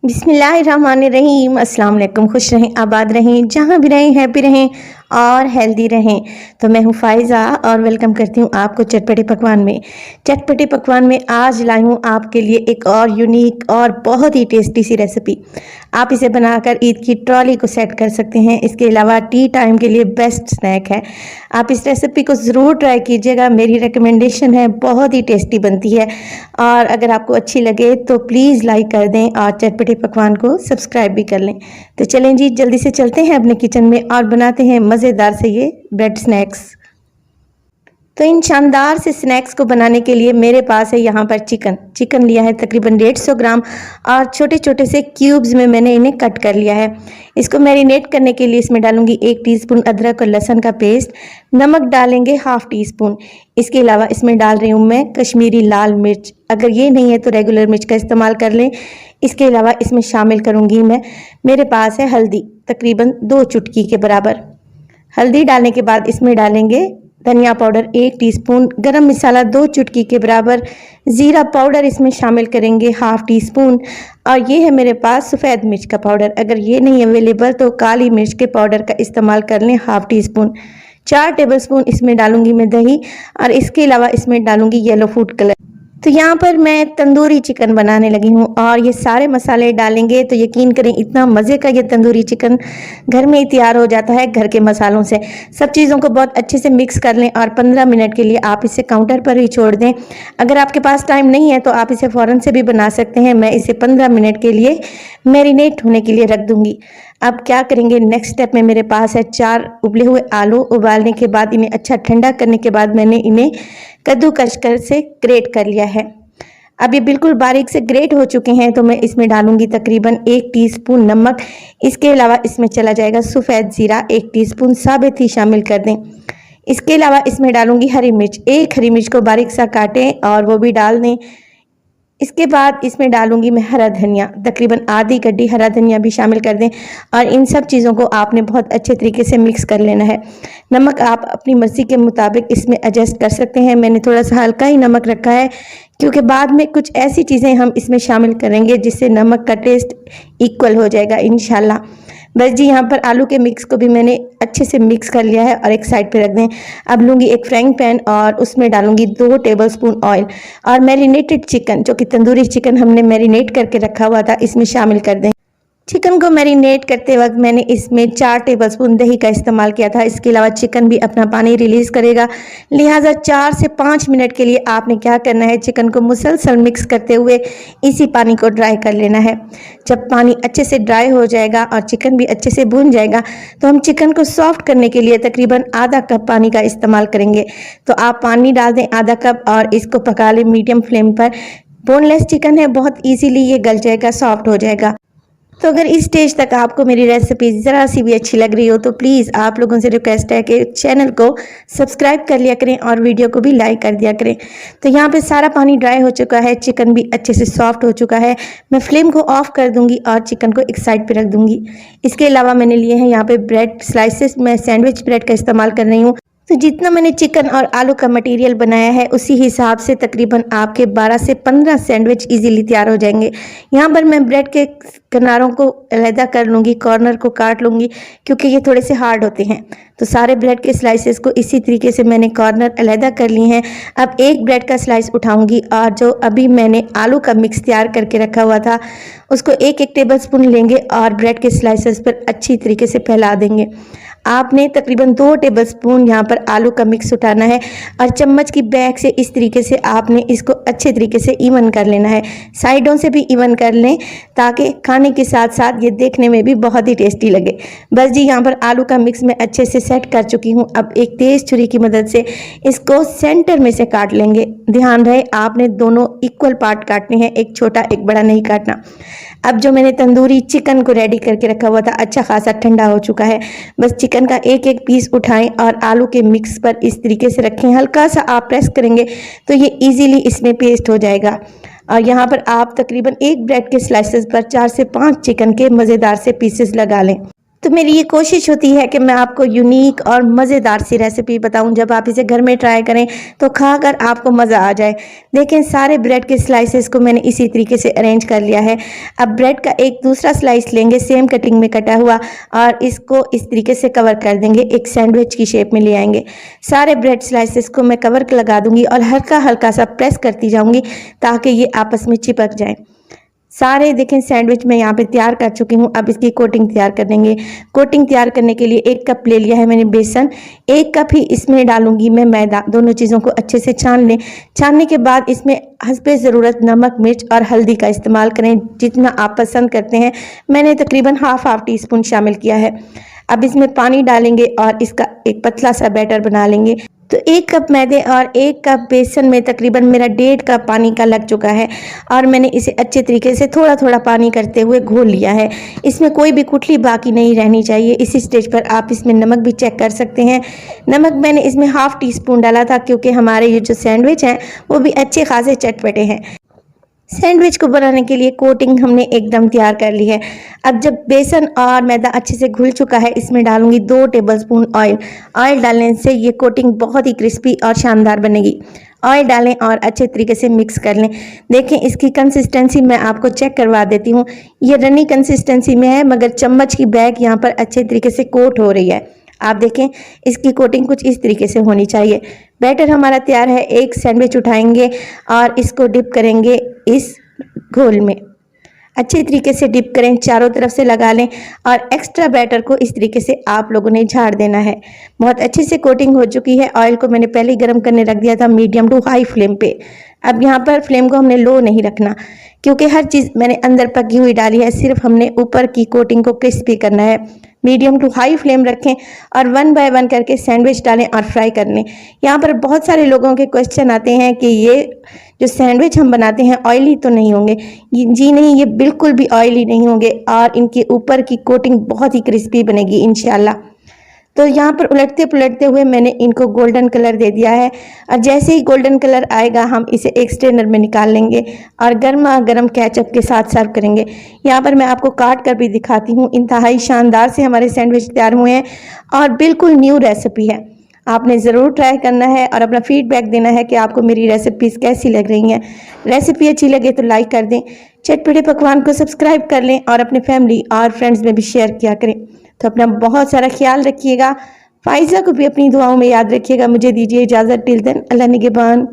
बिस्मिल्लाहिर्रहमानिर्रहीम। अस्सलाम वालेकुम। खुश रहें, आबाद रहें, जहाँ भी रहें हैप्पी रहें और हेल्दी रहें। तो मैं हूँ फ़ाइज़ा और वेलकम करती हूँ आपको चटपटे पकवान में। चटपटे पकवान में आज लाई हूँ आपके लिए एक और यूनिक और बहुत ही टेस्टी सी रेसिपी। आप इसे बनाकर ईद की ट्रॉली को सेट कर सकते हैं। इसके अलावा टी टाइम के लिए बेस्ट स्नैक है। आप इस रेसिपी को ज़रूर ट्राई कीजिएगा, मेरी रिकमेंडेशन है, बहुत ही टेस्टी बनती है। और अगर आपको अच्छी लगे तो प्लीज़ लाइक कर दें और चटपटे पकवान को सब्सक्राइब भी कर लें। तो चलें जी, जल्दी से चलते हैं अपने किचन में और बनाते हैं मज़ेदार से ये ब्रेड स्नैक्स। तो इन शानदार से स्नैक्स को बनाने के लिए मेरे पास है यहाँ पर चिकन लिया है तकरीबन 150 ग्राम और छोटे छोटे से क्यूब्स में मैंने इन्हें कट कर लिया है। इसको मैरिनेट करने के लिए इसमें डालूंगी 1 टीस्पून अदरक और लहसुन का पेस्ट, नमक डालेंगे ½ टीस्पून। इसके अलावा इसमें डाल रही हूँ मैं कश्मीरी लाल मिर्च, अगर ये नहीं है तो रेगुलर मिर्च का इस्तेमाल कर लें। इसके अलावा इसमें शामिल करूँगी मैं, मेरे पास है हल्दी तकरीबन 2 चुटकी के बराबर। हल्दी डालने के बाद इसमें डालेंगे धनिया पाउडर 1 टीस्पून, गरम मसाला 2 चुटकी के बराबर, ज़ीरा पाउडर इसमें शामिल करेंगे ½ टीस्पून और ये है मेरे पास सफ़ेद मिर्च का पाउडर, अगर ये नहीं अवेलेबल तो काली मिर्च के पाउडर का इस्तेमाल कर लें ½ टीस्पून। 4 टेबलस्पून इसमें डालूंगी मैं दही और इसके अलावा इसमें डालूंगी येलो फूड कलर। तो यहाँ पर मैं तंदूरी चिकन बनाने लगी हूँ और ये सारे मसाले डालेंगे तो यकीन करें इतना मज़े का ये तंदूरी चिकन घर में ही तैयार हो जाता है घर के मसालों से। सब चीज़ों को बहुत अच्छे से मिक्स कर लें और 15 मिनट के लिए आप इसे काउंटर पर ही छोड़ दें। अगर आपके पास टाइम नहीं है तो आप इसे फ़ौरन से भी बना सकते हैं। मैं इसे 15 मिनट के लिए मैरिनेट होने के लिए रख दूँगी। अब क्या करेंगे, नेक्स्ट स्टेप में मेरे पास है 4 उबले हुए आलू। उबालने के बाद इन्हें अच्छा ठंडा करने के बाद मैंने इन्हें कद्दूकस कर से ग्रेट कर लिया है। अब ये बिल्कुल बारीक से ग्रेट हो चुके हैं तो मैं इसमें डालूंगी तकरीबन 1 टीस्पून नमक। इसके अलावा इसमें चला जाएगा सफ़ेद ज़ीरा 1 टीस्पून साबित ही शामिल कर दें। इसके अलावा इसमें डालूंगी हरी मिर्च, 1 हरी मिर्च को बारीक सा काटें और वो भी डाल दें। इसके बाद इसमें डालूंगी मैं हरा धनिया, तकरीबन आधी गड्डी हरा धनिया भी शामिल कर दें और इन सब चीज़ों को आपने बहुत अच्छे तरीके से मिक्स कर लेना है। नमक आप अपनी मर्ज़ी के मुताबिक इसमें एडजस्ट कर सकते हैं। मैंने थोड़ा सा हल्का ही नमक रखा है क्योंकि बाद में कुछ ऐसी चीज़ें हम इसमें शामिल करेंगे जिससे नमक का टेस्ट इक्वल हो जाएगा इंशाल्लाह। बस जी, यहाँ पर आलू के मिक्स को भी मैंने अच्छे से मिक्स कर लिया है और एक साइड पे रख दें। अब लूँगी एक फ्राइंग पैन और उसमें डालूँगी 2 टेबलस्पून ऑयल और मैरिनेटेड चिकन, जो कि तंदूरी चिकन हमने मैरिनेट करके रखा हुआ था, इसमें शामिल कर दें। चिकन को मैरिनेट करते वक्त मैंने इसमें 4 टेबलस्पून दही का इस्तेमाल किया था। इसके अलावा चिकन भी अपना पानी रिलीज़ करेगा, लिहाजा 4 से 5 मिनट के लिए आपने क्या करना है, चिकन को मुसलसल मिक्स करते हुए इसी पानी को ड्राई कर लेना है। जब पानी अच्छे से ड्राई हो जाएगा और चिकन भी अच्छे से भून जाएगा तो हम चिकन को सॉफ्ट करने के लिए तकरीबन आधा कप पानी का इस्तेमाल करेंगे। तो आप पानी डाल दें आधा कप और इसको पका लें मीडियम फ्लेम पर। बोनलेस चिकन है, बहुत ईजीली ये गल जाएगा, सॉफ्ट हो जाएगा। तो अगर इस स्टेज तक आपको मेरी रेसिपी ज़रा सी भी अच्छी लग रही हो तो प्लीज़ आप लोगों से रिक्वेस्ट है कि चैनल को सब्सक्राइब कर लिया करें और वीडियो को भी लाइक कर दिया करें। तो यहाँ पे सारा पानी ड्राई हो चुका है, चिकन भी अच्छे से सॉफ्ट हो चुका है। मैं फ्लेम को ऑफ कर दूंगी और चिकन को एक साइड पे रख दूंगी। इसके अलावा मैंने लिए हैं यहाँ पे ब्रेड स्लाइसेस, मैं सैंडविच ब्रेड का इस्तेमाल कर रही हूँ। तो जितना मैंने चिकन और आलू का मटेरियल बनाया है उसी हिसाब से तकरीबन आपके 12 से 15 सैंडविच इजीली तैयार हो जाएंगे। यहाँ पर मैं ब्रेड के किनारों को अलहदा कर लूँगी, कॉर्नर को काट लूँगी क्योंकि ये थोड़े से हार्ड होते हैं। तो सारे ब्रेड के स्लाइसेस को इसी तरीके से मैंने कॉर्नर अलहदा कर लिए हैं। अब एक ब्रेड का स्लाइस उठाऊँगी और जो अभी मैंने आलू का मिक्स तैयार करके रखा हुआ था उसको 1-1 टेबलस्पून लेंगे और ब्रेड के स्लाइसेस पर अच्छी तरीके से फैला देंगे। आपने तकरीबन 2 टेबलस्पून यहाँ पर आलू का मिक्स उठाना है और चम्मच की बैक से इस तरीके से आपने इसको अच्छे तरीके से इवन कर लेना है। साइडों से भी इवन कर लें ताकि खाने के साथ साथ ये देखने में भी बहुत ही टेस्टी लगे। बस जी, यहाँ पर आलू का मिक्स मैं अच्छे से सेट कर चुकी हूँ। अब एक तेज़ छुरी की मदद से इसको सेंटर में से काट लेंगे। ध्यान रहे आपने दोनों इक्वल पार्ट काटने हैं, एक छोटा एक बड़ा नहीं काटना। अब जो मैंने तंदूरी चिकन को रेडी करके रखा हुआ था अच्छा खासा ठंडा हो चुका है। बस चिकन का 1-1 पीस उठाएं और आलू के मिक्स पर इस तरीके से रखें। हल्का सा आप प्रेस करेंगे तो ये इजीली इसमें पेस्ट हो जाएगा। और यहाँ पर आप तकरीबन 1 ब्रेड के स्लाइसेस पर 4 से 5 चिकन के मज़ेदार से पीसेस लगा लें। तो मेरी ये कोशिश होती है कि मैं आपको यूनिक और मज़ेदार सी रेसिपी बताऊं। जब आप इसे घर में ट्राई करें तो खाकर आपको मज़ा आ जाए। देखें, सारे ब्रेड के स्लाइसेस को मैंने इसी तरीके से अरेंज कर लिया है। अब ब्रेड का एक दूसरा स्लाइस लेंगे सेम कटिंग में कटा हुआ और इसको इस तरीके से कवर कर देंगे, एक सैंडविच की शेप में ले आएंगे। सारे ब्रेड स्लाइसेस को मैं कवर लगा दूंगी और हल्का हल्का सा प्रेस करती जाऊंगी ताकि ये आपस में चिपक जाए। सारे देखें सैंडविच मैं यहाँ पे तैयार कर चुकी हूँ। अब इसकी कोटिंग तैयार कर देंगे। कोटिंग तैयार करने के लिए 1 कप ले लिया है मैंने बेसन, 1 कप ही इसमें डालूंगी मैं मैदा। दोनों चीज़ों को अच्छे से छान लें। छानने के बाद इसमें हस्बे ज़रूरत नमक, मिर्च और हल्दी का इस्तेमाल करें जितना आप पसंद करते हैं। मैंने तकरीबन हाफ टी स्पून शामिल किया है। अब इसमें पानी डालेंगे और इसका एक पतला सा बैटर बना लेंगे। तो 1 कप मैदे और 1 कप बेसन में तकरीबन मेरा 1.5 कप पानी का लग चुका है और मैंने इसे अच्छे तरीके से थोड़ा थोड़ा पानी करते हुए घोल लिया है। इसमें कोई भी गुठली बाकी नहीं रहनी चाहिए। इसी स्टेज पर आप इसमें नमक भी चेक कर सकते हैं। नमक मैंने इसमें हाफ टी स्पून डाला था क्योंकि हमारे ये जो सैंडविच हैं वो भी अच्छे खासे चटपटे हैं। सैंडविच को बनाने के लिए कोटिंग हमने एकदम तैयार कर ली है। अब जब बेसन और मैदा अच्छे से घुल चुका है, इसमें डालूंगी 2 टेबलस्पून ऑयल। ऑयल डालने से ये कोटिंग बहुत ही क्रिस्पी और शानदार बनेगी। ऑयल डालें और अच्छे तरीके से मिक्स कर लें। देखें, इसकी कंसिस्टेंसी मैं आपको चेक करवा देती हूँ। ये रनी कंसिस्टेंसी में है मगर चम्मच की बैग यहाँ पर अच्छे तरीके से कोट हो रही है। आप देखें, इसकी कोटिंग कुछ इस तरीके से होनी चाहिए। बैटर हमारा तैयार है। एक सैंडविच उठाएंगे और इसको डिप करेंगे इस घोल में। अच्छे तरीके से डिप करें, चारों तरफ से लगा लें और एक्स्ट्रा बैटर को इस तरीके से आप लोगों ने झाड़ देना है। बहुत अच्छे से कोटिंग हो चुकी है। ऑयल को मैंने पहले ही गर्म करने रख दिया था मीडियम टू हाई फ्लेम पे। अब यहाँ पर फ्लेम को हमने लो नहीं रखना क्योंकि हर चीज़ मैंने अंदर पकी हुई डाली है। सिर्फ हमने ऊपर की कोटिंग को क्रिस्पी करना है। मीडियम टू हाई फ्लेम रखें और 1 बाय 1 करके सैंडविच डालें और फ्राई कर लें। यहाँ पर बहुत सारे लोगों के क्वेश्चन आते हैं कि ये जो सैंडविच हम बनाते हैं ऑयली तो नहीं होंगे। जी नहीं, ये बिल्कुल भी ऑयली नहीं होंगे और इनके ऊपर की कोटिंग बहुत ही क्रिस्पी बनेगी इंशाल्लाह। तो यहाँ पर उलटते पुलटते हुए मैंने इनको गोल्डन कलर दे दिया है और जैसे ही गोल्डन कलर आएगा हम इसे एक स्ट्रेनर में निकाल लेंगे और गर्मा गर्म केचप के साथ सर्व करेंगे। यहाँ पर मैं आपको काट कर भी दिखाती हूँ। इंतहाई शानदार से हमारे सैंडविच तैयार हुए हैं और बिल्कुल न्यू रेसिपी है। आपने ज़रूर ट्राई करना है और अपना फीडबैक देना है कि आपको मेरी रेसिपीज़ कैसी लग रही हैं। रेसिपी अच्छी लगे तो लाइक कर दें, चटपटे पकवान को सब्सक्राइब कर लें और अपने फैमिली और फ्रेंड्स में भी शेयर किया करें। तो अपना बहुत सारा ख्याल रखिएगा। फाइज़ा को भी अपनी दुआओं में याद रखिएगा। मुझे दीजिए इजाज़त। टिल देन, अल्लाह निगहबान।